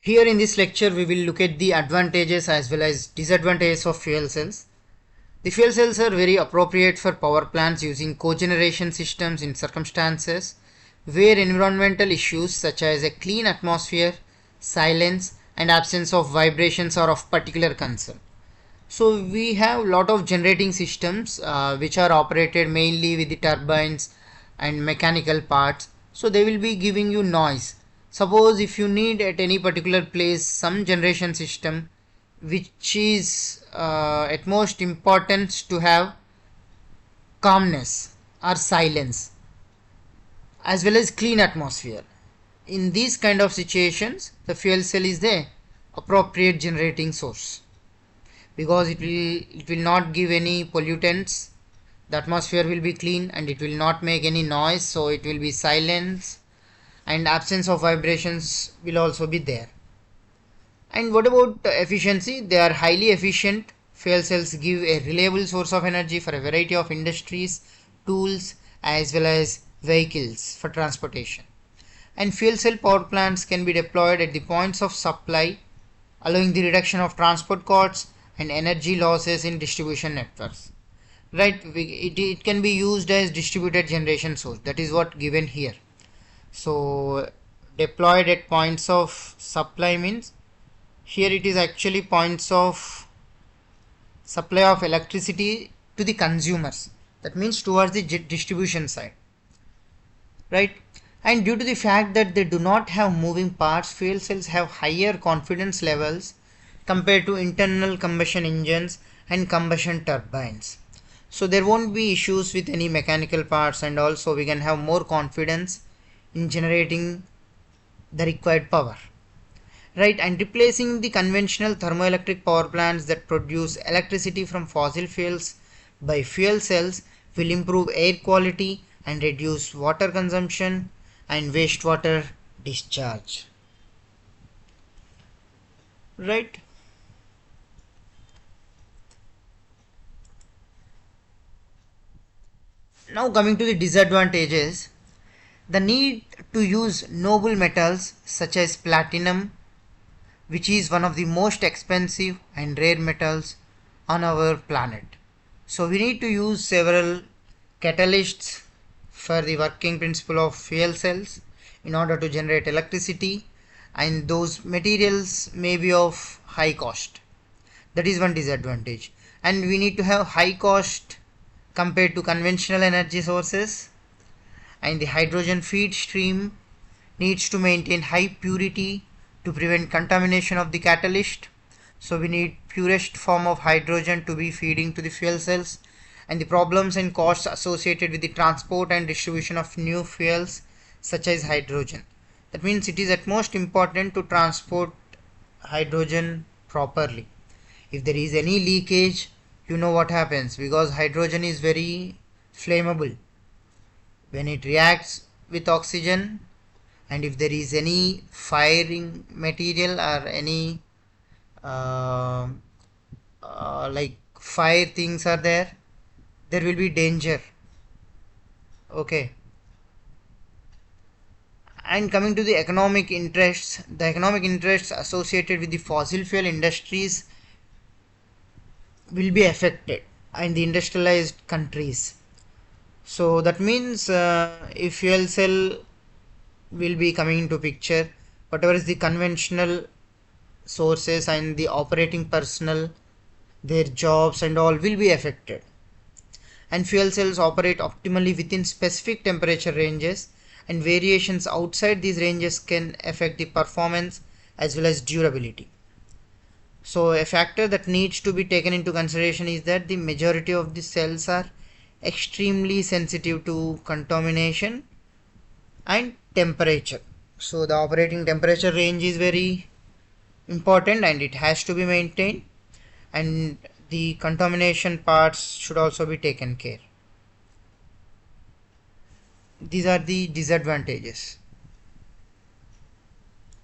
Here in this lecture we will look at the advantages as well as disadvantages of fuel cells. The fuel cells are very appropriate for power plants using cogeneration systems in circumstances where environmental issues such as a clean atmosphere, silence and absence of vibrations are of particular concern. So we have lot of generating systems which are operated mainly with the turbines and mechanical parts. So they will be giving you noise. Suppose if you need at any particular place some generation system which is at most importance to have calmness or silence as well as clean atmosphere. In these kind of situations the fuel cell is the appropriate generating source, because it will not give any pollutants, the atmosphere will be clean and it will not make any noise, so it will be silence and absence of vibrations will also be there. And what about efficiency? They are highly efficient. Fuel cells give a reliable source of energy for a variety of industries, tools as well as vehicles for transportation. And fuel cell power plants can be deployed at the points of supply, allowing the reduction of transport costs and energy losses in distribution networks. Right, it can be used as distributed generation source. That is what given here. So deployed at points of supply means here it is actually points of supply of electricity to the consumers. That means towards the distribution side. Right. And due to the fact that they do not have moving parts, fuel cells have higher confidence levels compared to internal combustion engines and combustion turbines. So there won't be issues with any mechanical parts, and also we can have more confidence in generating the required power. Right, and replacing the conventional thermoelectric power plants that produce electricity from fossil fuels by fuel cells will improve air quality and reduce water consumption and wastewater discharge. Right. Now coming to the disadvantages, the need to use noble metals such as platinum, which is one of the most expensive and rare metals on our planet. So we need to use several catalysts for the working principle of fuel cells in order to generate electricity, and those materials may be of high cost. That is one disadvantage. And we need to have high cost compared to conventional energy sources, and the hydrogen feed stream needs to maintain high purity to prevent contamination of the catalyst. So we need purest form of hydrogen to be feeding to the fuel cells, and the problems and costs associated with the transport and distribution of new fuels such as hydrogen. That means it is at most important to transport hydrogen properly. If there is any leakage, you know what happens, because hydrogen is very flammable when it reacts with oxygen, and if there is any firing material or any like fire things are there will be danger. Okay. And coming to the economic interests, the economic interests associated with the fossil fuel industries will be affected in the industrialized countries. So that means if fuel cell will be coming into picture, whatever is the conventional sources and the operating personnel, their jobs and all will be affected. And fuel cells operate optimally within specific temperature ranges, and variations outside these ranges can affect the performance as well as durability. So a factor that needs to be taken into consideration is that the majority of the cells are extremely sensitive to contamination and temperature. So the operating temperature range is very important and it has to be maintained, and the contamination parts should also be taken care. These are the disadvantages.